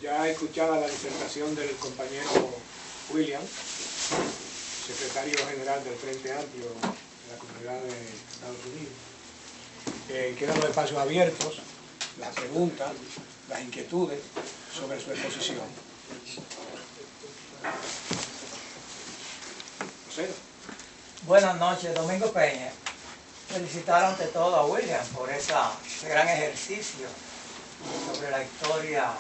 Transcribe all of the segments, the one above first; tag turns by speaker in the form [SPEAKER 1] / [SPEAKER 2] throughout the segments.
[SPEAKER 1] Ya escuchada la disertación del compañero William, secretario general del Frente Amplio de la Comunidad de Estados Unidos, quedan los espacios abiertos, las preguntas, las inquietudes sobre su exposición. José.
[SPEAKER 2] Buenas noches, Domingo Peña. Felicitar ante todo a William por ese gran ejercicio sobre la historia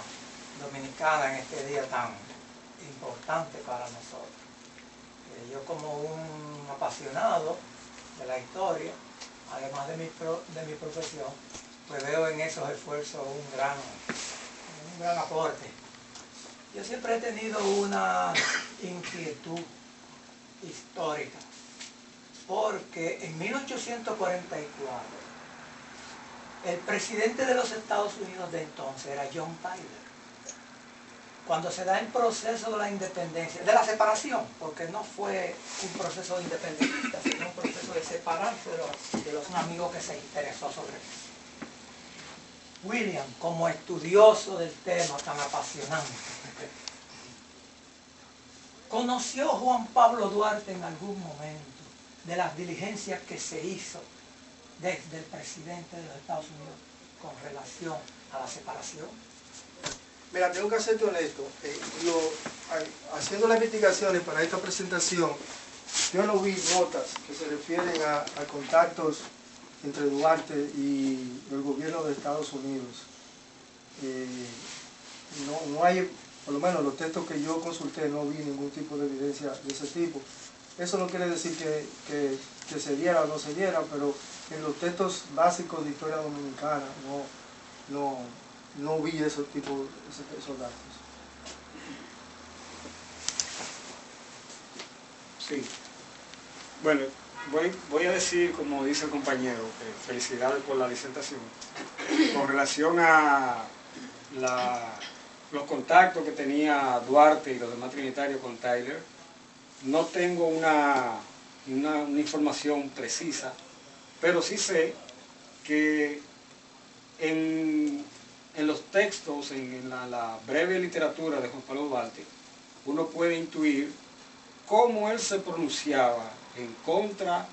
[SPEAKER 2] dominicana en este día tan importante para nosotros. Yo como un apasionado de la historia, además de mi profesión, pues veo en esos esfuerzos un gran aporte. Yo siempre he tenido una inquietud histórica, porque en 1844 el presidente de los Estados Unidos de entonces era John Tyler. Cuando se da el proceso de la independencia, de la separación, porque no fue un proceso independentista, sino un proceso de separarse de los amigos que se interesó sobre eso. William, como estudioso del tema tan apasionante, ¿conoció Juan Pablo Duarte en algún momento de las diligencias que se hizo desde el presidente de los Estados Unidos con relación a la separación?
[SPEAKER 3] Mira, tengo que serte honesto. Haciendo las investigaciones para esta presentación, yo no vi notas que se refieren a contactos entre Duarte y el gobierno de Estados Unidos. No hay, por lo menos los textos que yo consulté, no vi ningún tipo de evidencia de ese tipo. Eso no quiere decir que se diera o no se diera, pero en los textos básicos de historia dominicana no vi esos datos.
[SPEAKER 1] Sí. Bueno, voy a decir, como dice el compañero, felicidades por la disertación. Con relación a los contactos que tenía Duarte y los demás trinitarios con Tyler, no tengo una información precisa, pero sí sé que en los textos, en la breve literatura de Juan Pablo Duarte, uno puede intuir cómo él se pronunciaba en contra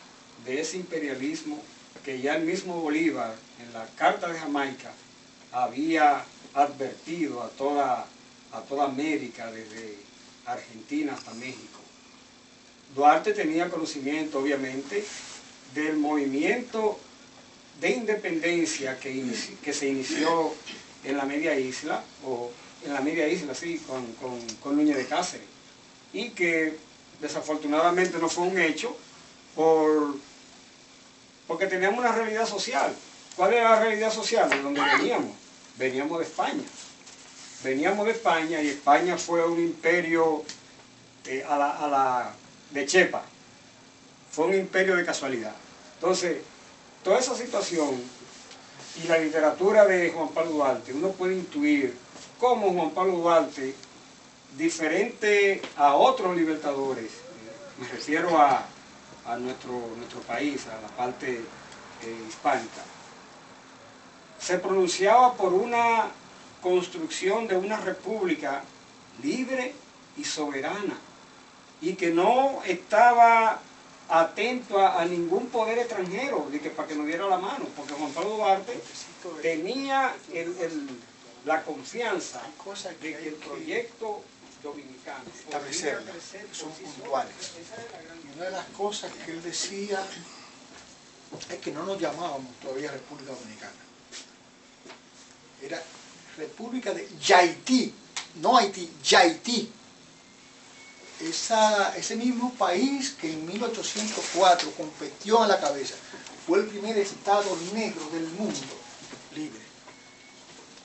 [SPEAKER 1] de ese imperialismo que ya el mismo Bolívar, en la Carta de Jamaica, había advertido a toda América, desde Argentina hasta México. Duarte tenía conocimiento, obviamente, del movimiento de independencia que se inició en la Media Isla, sí, con Núñez de Cáceres, y que desafortunadamente no fue un hecho porque teníamos una realidad social. ¿Cuál era la realidad social? De donde veníamos. Veníamos de España. Veníamos de España y España fue un imperio de chepa. Fue un imperio de casualidad. Entonces, toda esa situación y la literatura de Juan Pablo Duarte, uno puede intuir cómo Juan Pablo Duarte, diferente a otros libertadores, me refiero a nuestro país, a la parte hispánica, se pronunciaba por una construcción de una república libre y soberana, y que no estaba atento a ningún poder extranjero para que nos diera la mano, porque Juan Pablo Duarte tenía la confianza de que el proyecto dominicano
[SPEAKER 4] establecerla, son puntuales. Y una de las cosas que él decía es que no nos llamábamos todavía República Dominicana. Era República de Yaití, no Haití, Yaití. Ese mismo país que en 1804 competió a la cabeza, fue el primer estado negro del mundo libre.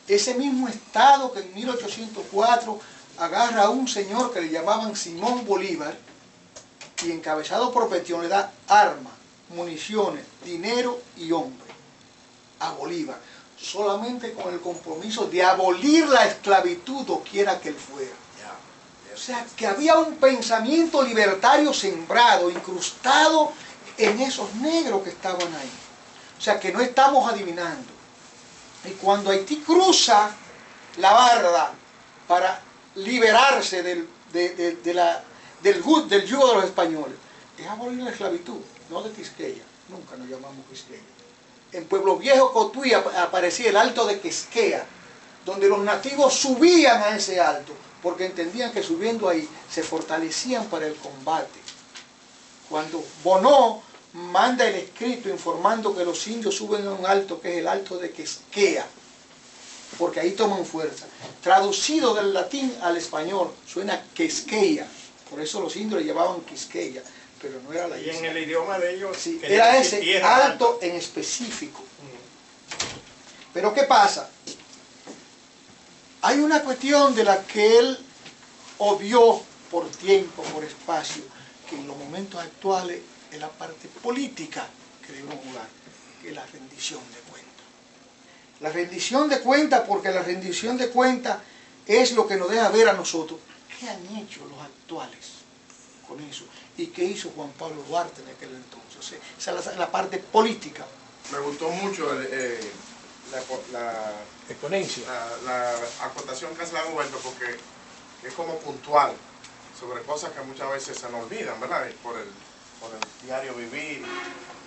[SPEAKER 4] Ese mismo estado que en 1804 agarra a un señor que le llamaban Simón Bolívar y encabezado por Petión le da armas, municiones, dinero y hombre a Bolívar, solamente con el compromiso de abolir la esclavitud doquiera que él fuera. O sea, que había un pensamiento libertario sembrado, incrustado en esos negros que estaban ahí. O sea, que no estamos adivinando. Y cuando Haití cruza la barda para liberarse del yugo de los españoles, es abolir la esclavitud, no de Quisqueya, nunca nos llamamos Quisqueya. En Pueblo Viejo, Cotuí, aparecía el Alto de Quisquea, donde los nativos subían a ese alto, porque entendían que subiendo ahí se fortalecían para el combate. Cuando Bonó manda el escrito informando que los indios suben a un alto, que es el Alto de Quisquea, porque ahí toman fuerza. Traducido del latín al español, suena Quisqueya, por eso los indios le llamaban Quisqueya, pero no era la isla.
[SPEAKER 1] Y en el idioma de ellos...
[SPEAKER 4] Sí, era ese alto en específico. Pero ¿qué pasa? Hay una cuestión de la que él obvió por tiempo, por espacio, que en los momentos actuales es la parte política que debemos jugar, que es la rendición de cuentas. La rendición de cuentas, porque la rendición de cuentas es lo que nos deja ver a nosotros qué han hecho los actuales con eso y qué hizo Juan Pablo Duarte en aquel entonces. O sea, esa es la parte política.
[SPEAKER 5] Me gustó mucho la acotación que hace la Roberto, porque es como puntual sobre cosas que muchas veces se nos olvidan, ¿verdad? Por el diario vivir,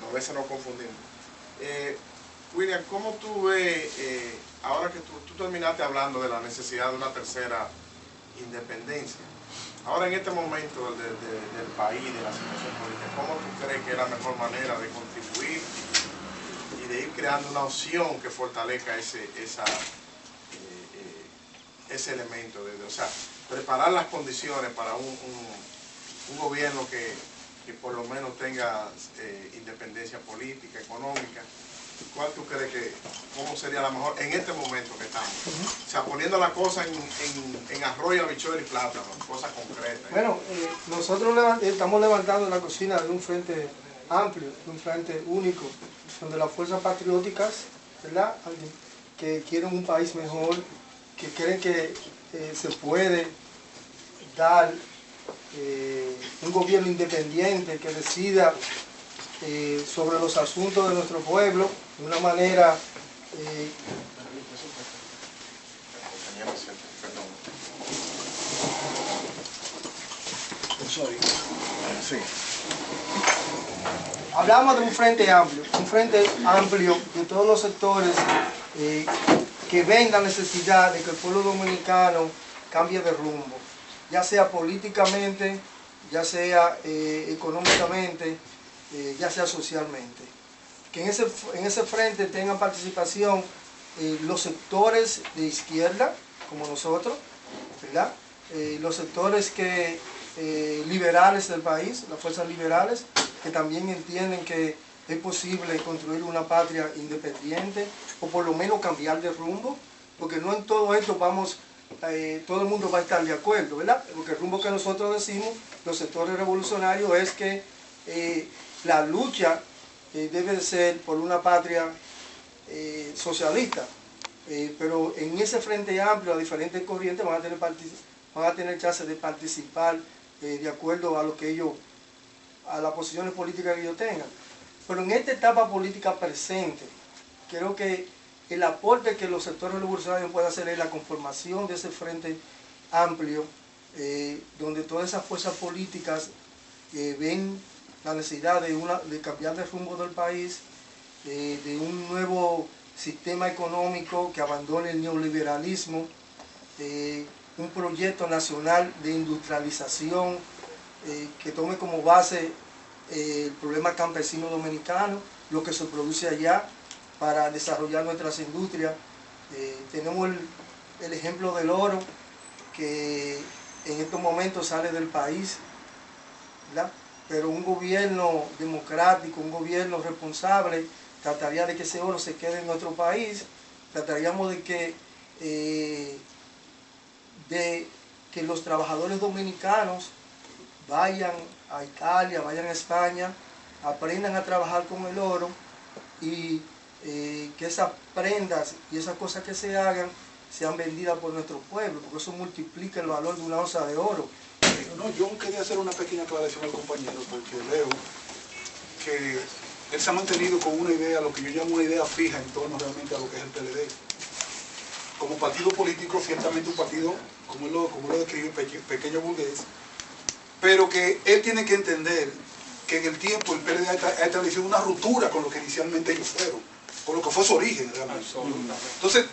[SPEAKER 5] a veces nos confundimos. William, ¿cómo tú ves, ahora que tú terminaste hablando de la necesidad de una tercera independencia, ahora en este momento del país, de la situación política, ¿cómo tú crees que es la mejor manera de contribuir y de ir creando una opción que fortalezca ese elemento? O sea, preparar las condiciones para un gobierno que por lo menos tenga independencia política, económica. ¿Cuál tú crees cómo sería la mejor en este momento que estamos? O sea, poniendo la cosa en arroyo, habichuela y plátano, cosas concretas.
[SPEAKER 3] Bueno, nosotros estamos levantando la cocina de un frente amplio, de un frente único, donde las fuerzas patrióticas, ¿verdad?, que quieren un país mejor, que creen que se puede dar un gobierno independiente que decida sobre los asuntos de nuestro pueblo de una manera hablamos de un frente amplio de todos los sectores que ven la necesidad de que el pueblo dominicano cambie de rumbo, ya sea políticamente, ya sea económicamente, ya sea socialmente. Que en ese frente tengan participación los sectores de izquierda, como nosotros, ¿verdad? Los sectores liberales del país, las fuerzas liberales, que también entienden que es posible construir una patria independiente, o por lo menos cambiar de rumbo, porque no en todo esto todo el mundo va a estar de acuerdo, ¿verdad? Porque el rumbo que nosotros decimos, los sectores revolucionarios, es que la lucha debe de ser por una patria socialista, pero en ese frente amplio, las diferentes corrientes van a tener chance de participar de acuerdo a lo que a las posiciones políticas que ellos tengan. Pero en esta etapa política presente, creo que el aporte que los sectores revolucionarios pueden hacer es la conformación de ese frente amplio, donde todas esas fuerzas políticas ven la necesidad de cambiar de rumbo del país, de un nuevo sistema económico que abandone el neoliberalismo, un proyecto nacional de industrialización que tome como base el problema campesino dominicano, lo que se produce allá, para desarrollar nuestras industrias. Tenemos el ejemplo del oro, que en estos momentos sale del país, ¿verdad? Pero un gobierno democrático, un gobierno responsable, trataría de que ese oro se quede en nuestro país, trataríamos de que los trabajadores dominicanos vayan a Italia, vayan a España, aprendan a trabajar con el oro y que esas prendas y esas cosas que se hagan sean vendidas por nuestro pueblo, porque eso multiplica el valor de una onza de oro.
[SPEAKER 6] No, yo quería hacer una pequeña aclaración al compañero, porque veo que él se ha mantenido con una idea, lo que yo llamo una idea fija en torno realmente a lo que es el PLD. como partido político, ciertamente un partido, como lo describe Pequeño Burgués, pero que él tiene que entender que en el tiempo el PLD ha establecido una ruptura con lo que inicialmente ellos fueron, con lo que fue su origen realmente. Entonces,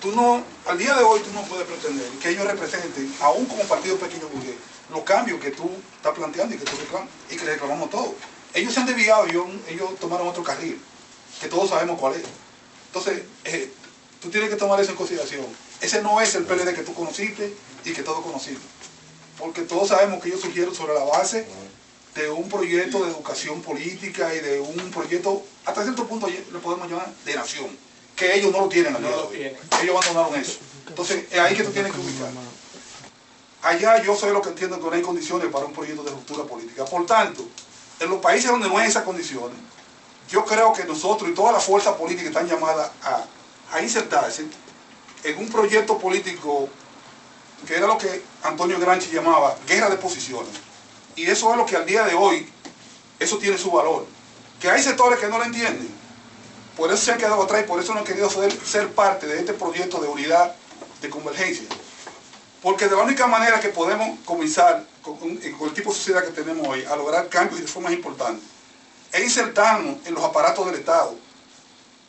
[SPEAKER 6] al día de hoy tú no puedes pretender que ellos representen, aún como partido Pequeño Burgués, los cambios que tú estás planteando y que tú reclamas, y que reclamamos todos. Ellos se han desviado y ellos tomaron otro carril, que todos sabemos cuál es. Entonces, tú tienes que tomar eso en consideración. Ese no es el PLD que tú conociste y que todos conocimos. Porque todos sabemos que ellos surgieron sobre la base de un proyecto de educación política y de un proyecto, hasta cierto punto le podemos llamar de nación, que ellos no lo tienen al día de hoy. Ellos abandonaron eso. Entonces, es ahí que tú tienes que ubicar. Allá yo soy lo que entiendo que no hay condiciones para un proyecto de ruptura política. Por tanto, en los países donde no hay esas condiciones, yo creo que nosotros y todas las fuerzas políticas están llamadas a insertarse en un proyecto político que era lo que Antonio Gramsci llamaba guerra de posiciones. Y eso es lo que al día de hoy, eso tiene su valor. Que hay sectores que no lo entienden, por eso se han quedado atrás y por eso no han querido ser parte de este proyecto de unidad, de convergencia. Porque de la única manera que podemos comenzar con el tipo de sociedad que tenemos hoy a lograr cambios y reformas importantes es insertarnos en los aparatos del Estado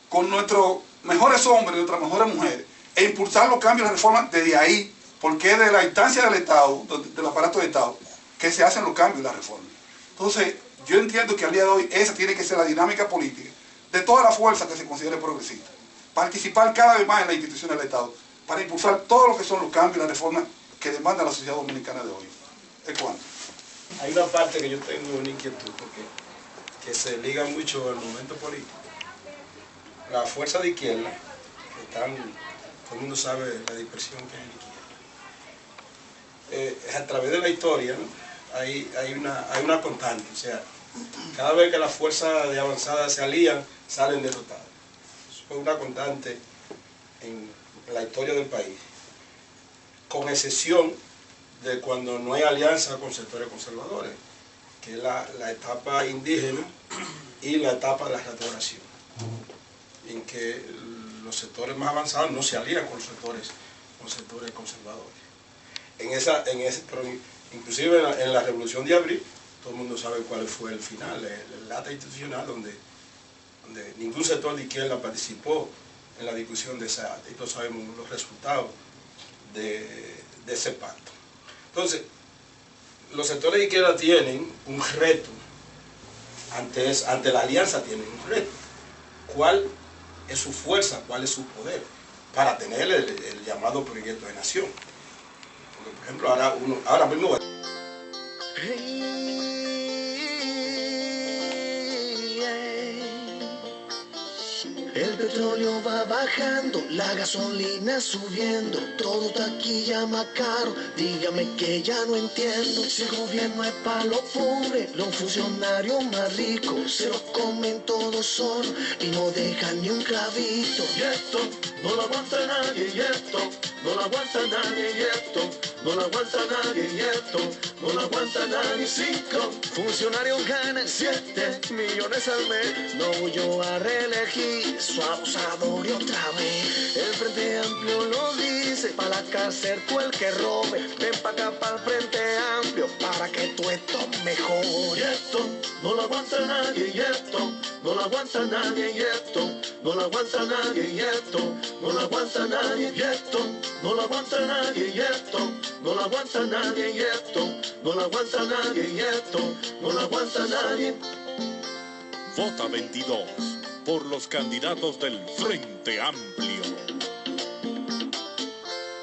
[SPEAKER 6] con nuestros mejores hombres y nuestras mejores mujeres e impulsar los cambios y las reformas desde ahí, porque es de la instancia del Estado, del aparato del Estado, que se hacen los cambios y las reformas. Entonces, yo entiendo que al día de hoy esa tiene que ser la dinámica política de toda la fuerza que se considere progresista. Participar cada vez más en las instituciones del Estado para impulsar todo lo que son los cambios y las reformas que demanda la sociedad dominicana de hoy. ¿Es cuánto?
[SPEAKER 7] Hay una parte que yo tengo una inquietud, que se liga mucho al momento político. La fuerza de izquierda, que todo el mundo sabe la dispersión que hay en izquierda. A través de la historia, ¿no? hay una constante, o sea, cada vez que las fuerzas de avanzada se alían, salen derrotadas. Eso es una constante en la historia del país, con excepción de cuando no hay alianza con sectores conservadores, que es la etapa indígena y la etapa de la restauración, en que los sectores más avanzados no se alían con sectores conservadores. Pero inclusive en la Revolución de Abril, todo el mundo sabe cuál fue el final, el acta institucional donde ningún sector de izquierda participó en la discusión de ese acta, y todos sabemos los resultados de ese pacto. Entonces, los sectores de izquierda tienen un reto, ante la alianza tienen un reto. ¿Cuál es su fuerza, cuál es su poder para tener el llamado proyecto de nación? Porque, por ejemplo, ahora mismo...
[SPEAKER 8] El petróleo va bajando, la gasolina subiendo, todo está aquí ya más caro, dígame que ya no entiendo. Si el gobierno es para los pobres, los funcionarios más ricos se los comen todos solos y no dejan ni un clavito. Y esto no lo aguanta nadie, y esto no lo aguanta nadie, y esto no lo aguanta nadie, y esto no lo aguanta nadie. 5 funcionarios ganan 7 millones al mes, no voy yo a reelegir su abusador y otra vez. El Frente Amplio lo dice, pa' la cárcel tú el que robe, ven pa' acá pa' el Frente Amplio para que tú esto mejore. Y esto no lo aguanta nadie, y esto no lo aguanta nadie, y esto no lo aguanta nadie, y esto no lo aguanta nadie, y esto no lo aguanta nadie, y esto no lo aguanta nadie, y esto no lo aguanta nadie, y esto no lo aguanta nadie.
[SPEAKER 9] Vota 22 por los candidatos del Frente Amplio.